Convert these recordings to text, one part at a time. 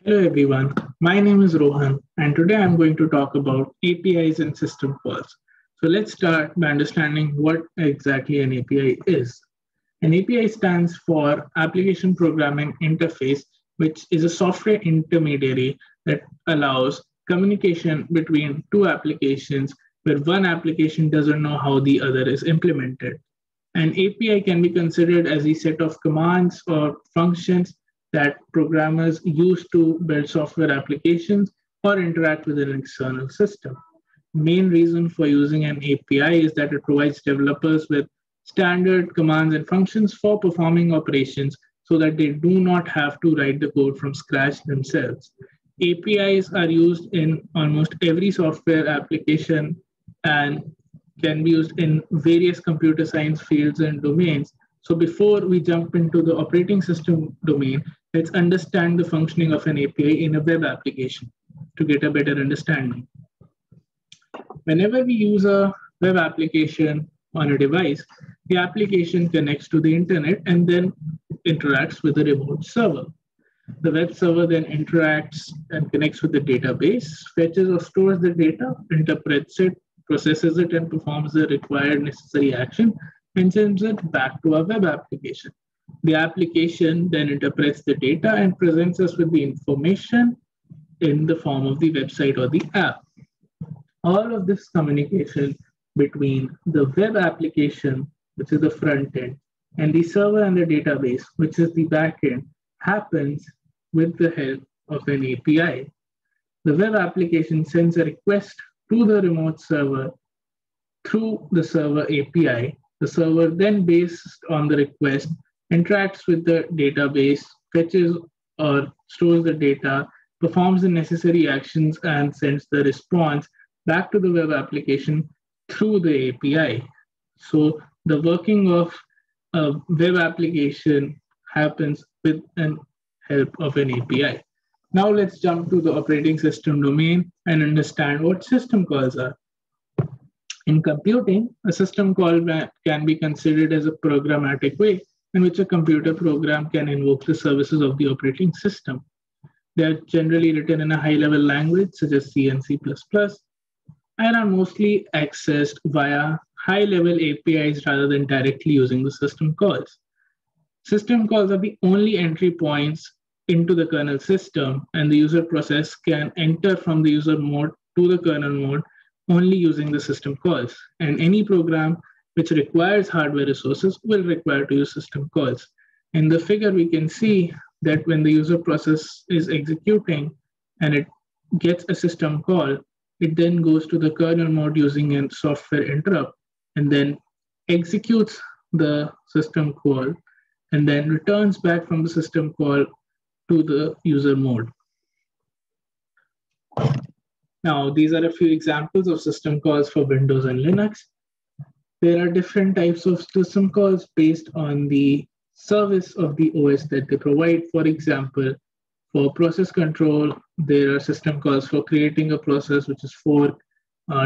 Hello everyone, my name is Rohan and today I'm going to talk about APIs and system calls. So let's start by understanding what exactly an API is. An API stands for Application Programming Interface, which is a software intermediary that allows communication between two applications where one application doesn't know how the other is implemented. An API can be considered as a set of commands or functions that programmers use to build software applications or interact with an external system. Main reason for using an API is that it provides developers with standard commands and functions for performing operations so that they do not have to write the code from scratch themselves. APIs are used in almost every software application and can be used in various computer science fields and domains. So before we jump into the operating system domain, let's understand the functioning of an API in a web application to get a better understanding. Whenever we use a web application on a device, the application connects to the internet and then interacts with a remote server. The web server then interacts and connects with the database, fetches or stores the data, interprets it, processes it, and performs the required necessary action and sends it back to our web application. The application then interprets the data and presents us with the information in the form of the website or the app. All of this communication between the web application, which is the front end, and the server and the database, which is the back end, happens with the help of an API. The web application sends a request to the remote server through the server API. The server then, based on the request, interacts with the database, fetches or stores the data, performs the necessary actions, and sends the response back to the web application through the API. So the working of a web application happens with the help of an API. Now let's jump to the operating system domain and understand what system calls are. In computing, a system call can be considered as a programmatic way in which a computer program can invoke the services of the operating system. They are generally written in a high-level language such as C and C++, and are mostly accessed via high-level APIs rather than directly using the system calls. System calls are the only entry points into the kernel system, and the user process can enter from the user mode to the kernel mode only using the system calls. And any program which requires hardware resources will require to use system calls. In the figure, we can see that when the user process is executing and it gets a system call, it then goes to the kernel mode using a software interrupt and then executes the system call and then returns back from the system call to the user mode. Now, these are a few examples of system calls for Windows and Linux. There are different types of system calls based on the service of the OS that they provide. For example, for process control, there are system calls for creating a process, which is fork,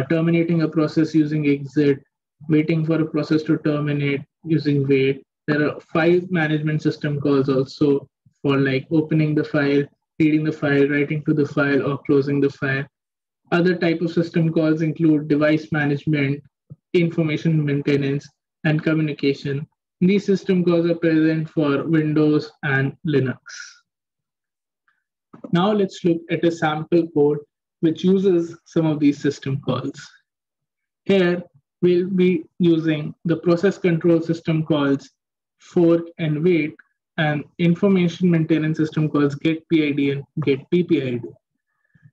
terminating a process using exit, waiting for a process to terminate using wait. There are 5 management system calls also for like opening the file, reading the file, writing to the file, or closing the file. Other type of system calls include device management, information maintenance, and communication. These system calls are present for Windows and Linux. Now let's look at a sample code which uses some of these system calls. Here, we'll be using the process control system calls fork and wait, and information maintenance system calls getPID and getPPID.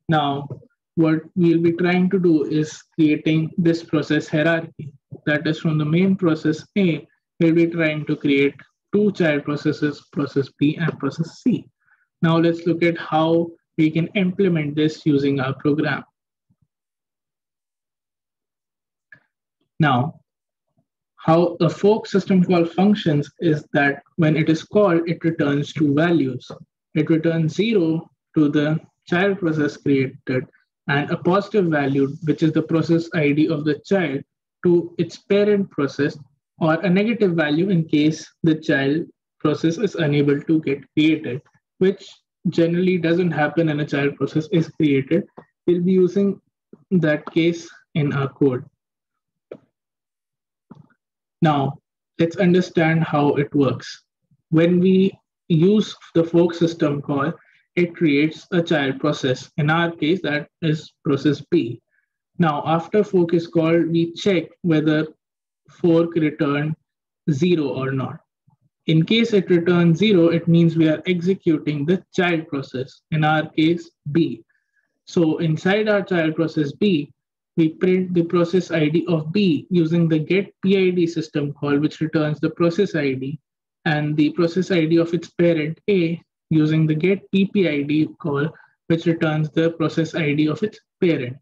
Now, what we'll be trying to do is creating this process hierarchy. That is, from the main process A, we'll be trying to create 2 child processes, process B and process C. Now let's look at how we can implement this using our program. Now, how a fork system call functions is that when it is called, it returns 2 values. It returns 0 to the child process created and a positive value, which is the process ID of the child, to its parent process, or a negative value in case the child process is unable to get created, which generally doesn't happen and a child process is created, we'll be using that case in our code. Now, let's understand how it works. When we use the fork system call, it creates a child process. In our case, that is process B. Now, after fork is called, we check whether fork returned 0 or not. In case it returns 0, it means we are executing the child process, in our case, B. So inside our child process B, we print the process ID of B using the getPID system call, which returns the process ID, and the process ID of its parent A using the getPPID call, which returns the process ID of its parent.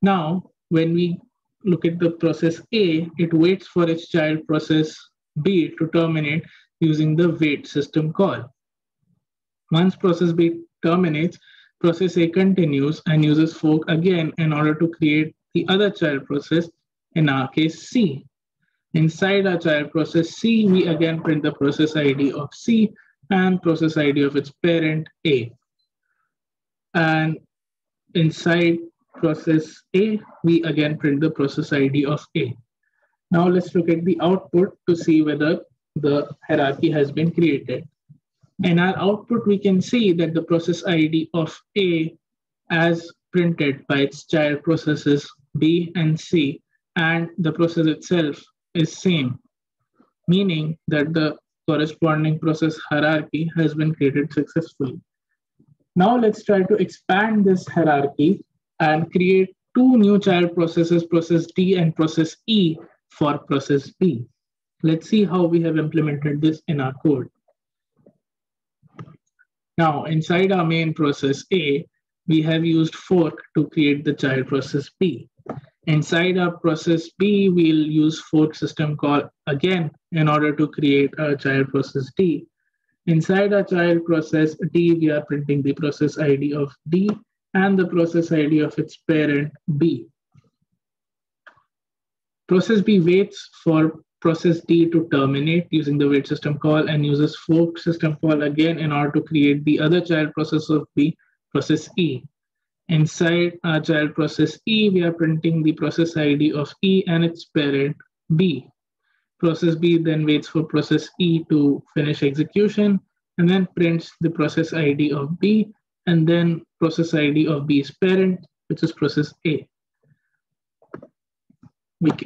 Now, when we look at the process A, it waits for its child process B to terminate using the wait system call. Once process B terminates, process A continues and uses fork again in order to create the other child process, in our case C. Inside our child process C, we again print the process ID of C and process ID of its parent A. And inside process A, we again print the process ID of A. Now let's look at the output to see whether the hierarchy has been created. In our output, we can see that the process ID of A as printed by its child processes B and C, and the process itself is same, meaning that the corresponding process hierarchy has been created successfully. Now let's try to expand this hierarchy and create two new child processes, process D and process E for process B. Let's see how we have implemented this in our code. Now, inside our main process A, we have used fork to create the child process B. Inside our process B, we'll use fork system call again in order to create our child process D. Inside our child process D, we are printing the process ID of D and the process ID of its parent B. Process B waits for process D to terminate using the wait system call and uses fork system call again in order to create the other child process of B, process E. Inside our child process E, we are printing the process ID of E and its parent B. Process B then waits for process E to finish execution and then prints the process ID of B and then process ID of B's parent, which is process A.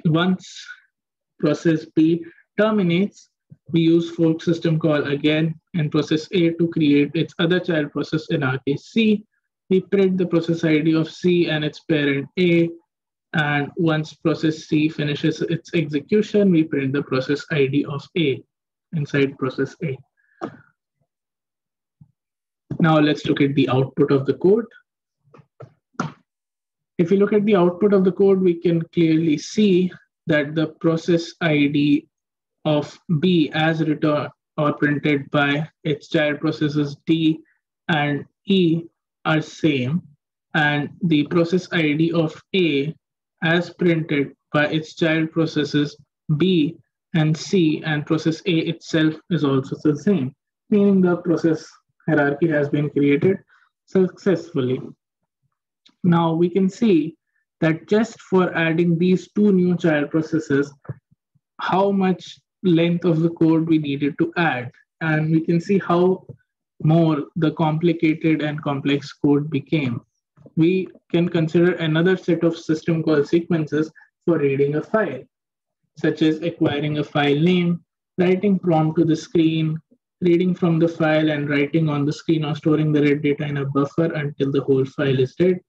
Once process B terminates, we use fork system call again and process A to create its other child process, in our case C. We print the process ID of C and its parent A, and once process C finishes its execution, we print the process ID of A inside process A. Now let's look at the output of the code. If you look at the output of the code, we can clearly see that the process ID of B as returned or printed by its child processes D and E are same, and the process ID of A as printed by its child processes B and C and process A itself is also the same, meaning the process hierarchy has been created successfully. Now we can see that just for adding these two new child processes, how much length of the code we needed to add. And we can see how more the complicated and complex code became. We can consider another set of system call sequences for reading a file, such as acquiring a file name, writing prompt to the screen, reading from the file and writing on the screen or storing the read data in a buffer until the whole file is read,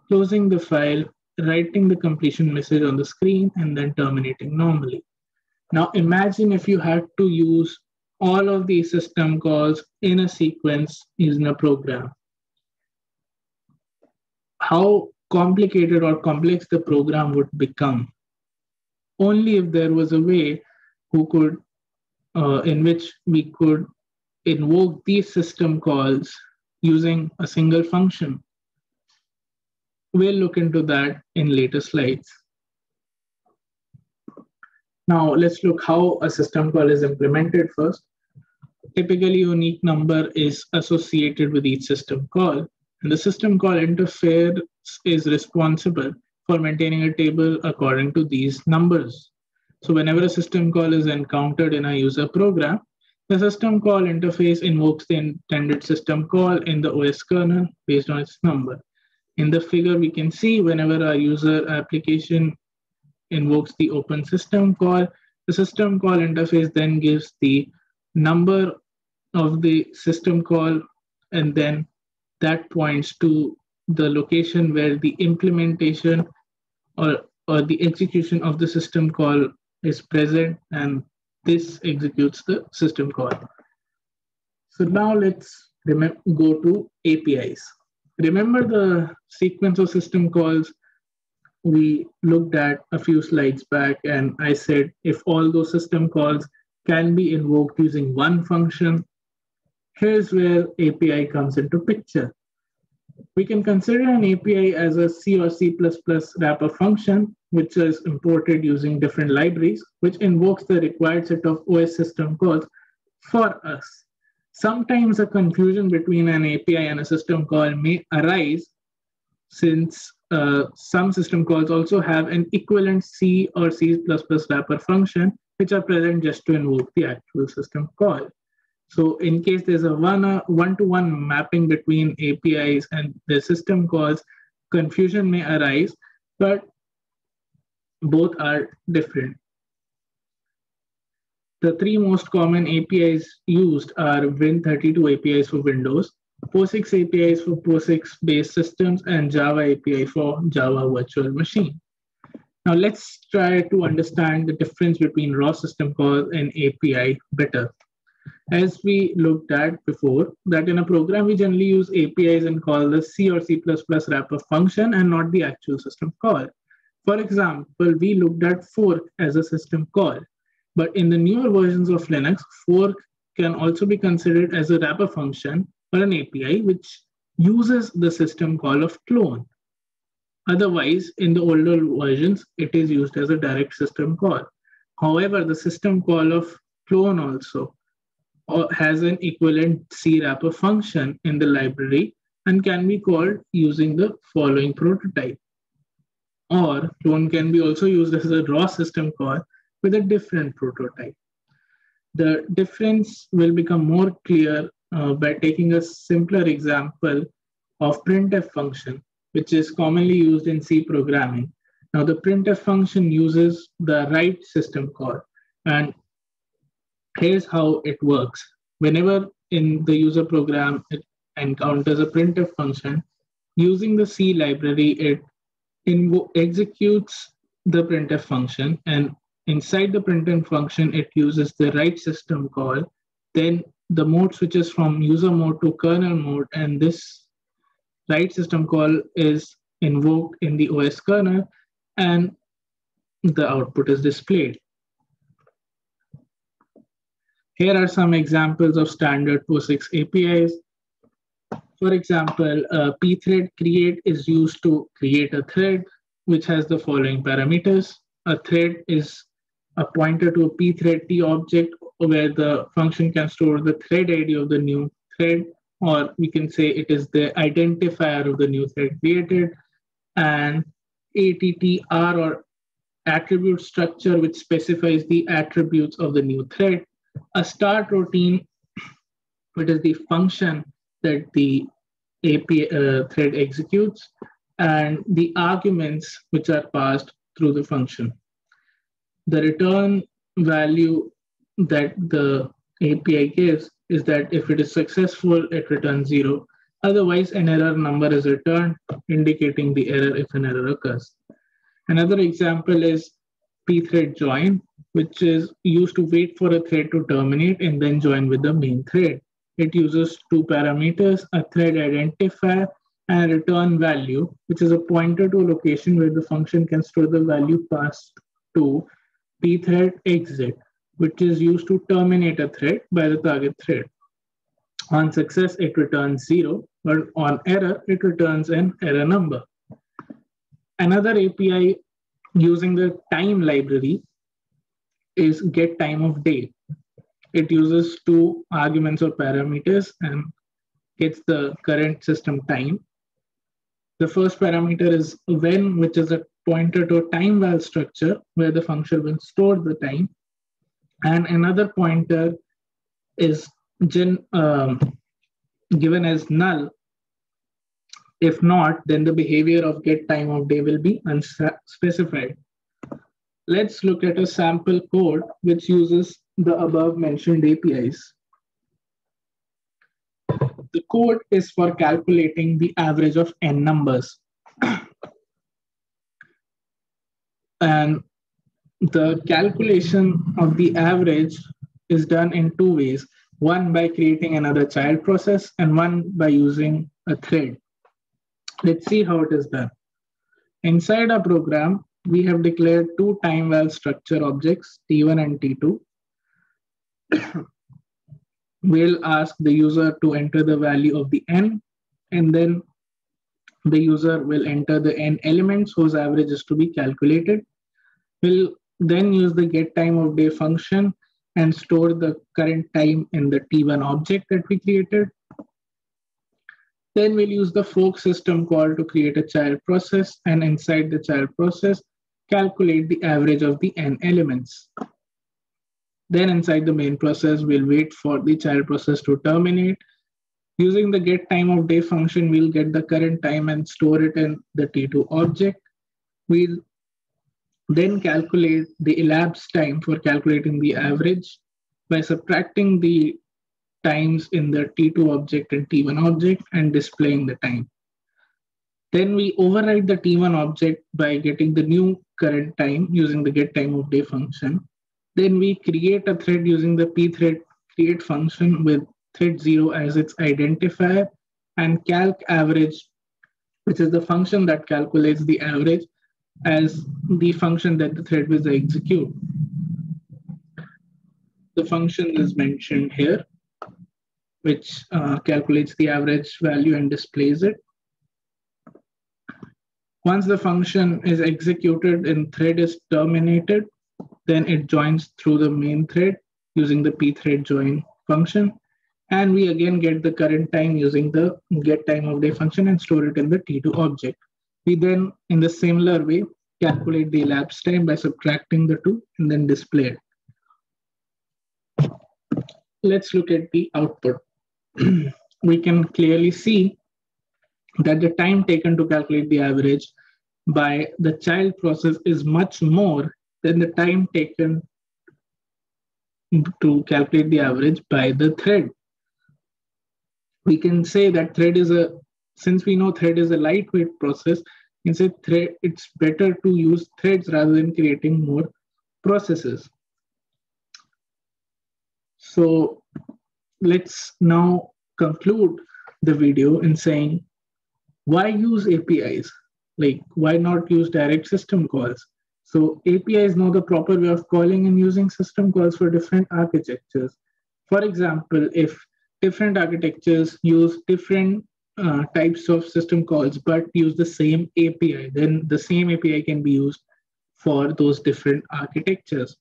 closing the file, writing the completion message on the screen, and then terminating normally. Now imagine if you had to use all of these system calls in a sequence using a program. How complicated or complex the program would become. Only if there was a way in which we could invoke these system calls using a single function. We'll look into that in later slides. Now let's look how a system call is implemented first. Typically, unique number is associated with each system call, and the system call interface is responsible for maintaining a table according to these numbers. So whenever a system call is encountered in a user program, the system call interface invokes the intended system call in the OS kernel based on its number. In the figure, we can see whenever a user application invokes the open system call, the system call interface then gives the number of the system call, and then that points to the location where the implementation or the execution of the system call is present, and this executes the system call. So now let's go to APIs. Remember the sequence of system calls we looked at a few slides back, and I said if all those system calls can be invoked using one function, here's where API comes into picture. We can consider an API as a C or C++ wrapper function, which is imported using different libraries, which invokes the required set of OS system calls for us. Sometimes a confusion between an API and a system call may arise since some system calls also have an equivalent C or C++ wrapper function, which are present just to invoke the actual system call. So in case there's a one-to-one mapping between APIs and the system calls, confusion may arise, but both are different. The three most common APIs used are Win32 APIs for Windows, POSIX APIs for POSIX-based systems, and Java API for Java Virtual Machine. Now let's try to understand the difference between raw system call and API better. As we looked at before, that in a program we generally use APIs and call the C or C++ wrapper function and not the actual system call. For example, we looked at fork as a system call, but in the newer versions of Linux, fork can also be considered as a wrapper function or an API which uses the system call of clone. Otherwise, in the older versions, it is used as a direct system call. However, the system call of clone also has an equivalent C wrapper function in the library and can be called using the following prototype. Or clone can be also used as a raw system call with a different prototype. The difference will become more clear by taking a simpler example of printf function, which is commonly used in C programming. Now the printf function uses the write system call, and here's how it works. Whenever in the user program it encounters a printf function, using the C library, it executes the printf function, and inside the printf function, it uses the write system call. Then the mode switches from user mode to kernel mode, and this write system call is invoked in the OS kernel, and the output is displayed. Here are some examples of standard POSIX APIs. For example, pthread create is used to create a thread, which has the following parameters. A thread is a pointer to a pthread object where the function can store the thread ID of the new thread, or we can say it is the identifier of the new thread created, and ATTR or attribute structure, which specifies the attributes of the new thread. A start routine, which is the function that the API thread executes, and the arguments which are passed through the function. The return value that the API gives is that if it is successful, it returns 0. Otherwise, an error number is returned, indicating the error if an error occurs. Another example is pthread join, which is used to wait for a thread to terminate and then join with the main thread. It uses two parameters, a thread identifier and a return value, which is a pointer to a location where the function can store the value passed to pthread exit, which is used to terminate a thread by the target thread. On success, it returns 0, but on error, it returns an error number. Another API using the time library is get time of day. It uses two arguments or parameters and gets the current system time. The first parameter is when, which is a pointer to a time val structure where the function will store the time. And another pointer is given as null. If not, then the behavior of get time of day will be unspecified. Let's look at a sample code which uses the above mentioned APIs. The code is for calculating the average of n numbers. And the calculation of the average is done in two ways. One by creating another child process and one by using a thread. Let's see how it is done. Inside our program, we have declared two time val structure objects, T1 and T2. We'll ask the user to enter the value of the n, and then the user will enter the n elements whose average is to be calculated. We'll then use the get time of day function and store the current time in the T1 object that we created. Then we'll use the fork system call to create a child process, and inside the child process, calculate the average of the n elements. Then inside the main process, we'll wait for the child process to terminate. Using the get time of day function, we'll get the current time and store it in the T2 object. We'll then calculate the elapsed time for calculating the average by subtracting the times in the T2 object and T1 object and displaying the time. Then we override the T1 object by getting the new current time using the get time of day function. Then we create a thread using the pthread create function with thread 0 as its identifier and calc average, which is the function that calculates the average, as the function that the thread will execute. The function is mentioned here, which calculates the average value and displays it. Once the function is executed and thread is terminated, then it joins through the main thread using the pthread join function. And we again get the current time using the get time of day function and store it in the T2 object. We then, in the similar way, calculate the elapsed time by subtracting the two and then display it. Let's look at the output. We can clearly see that the time taken to calculate the average by the child process is much more than the time taken to calculate the average by the thread. We can say that thread is since we know thread is a lightweight process, we can say it's better to use threads rather than creating more processes. So let's now conclude the video in saying, why use APIs? Like, why not use direct system calls? So APIs know the proper way of calling and using system calls for different architectures. For example, if different architectures use different types of system calls but use the same API, then the same API can be used for those different architectures.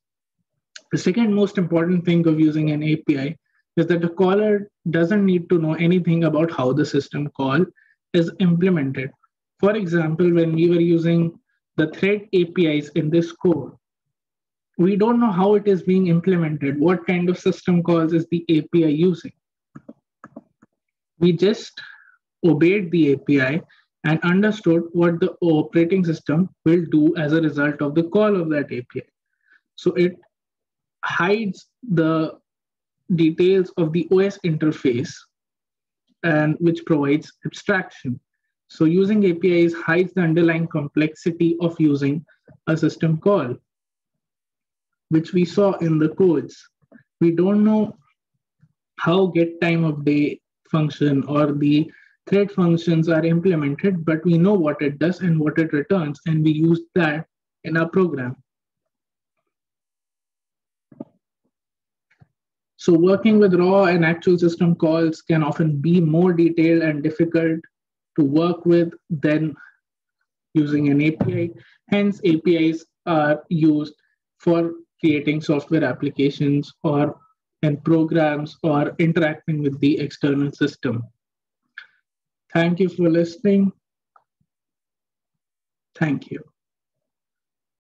The second most important thing of using an API is that the caller doesn't need to know anything about how the system call is implemented. For example, when we were using the thread APIs in this code, we don't know how it is being implemented. What kind of system calls is the API using? We just obeyed the API and understood what the operating system will do as a result of the call of that API. So it hides the details of the OS interface, and which provides abstraction. So using APIs hides the underlying complexity of using a system call, which we saw in the codes. We don't know how get time of day function or the thread functions are implemented, but we know what it does and what it returns, and we use that in our program. So working with raw and actual system calls can often be more detailed and difficult to work with than using an API. Hence, APIs are used for creating software applications or in programs or interacting with the external system. Thank you for listening. Thank you.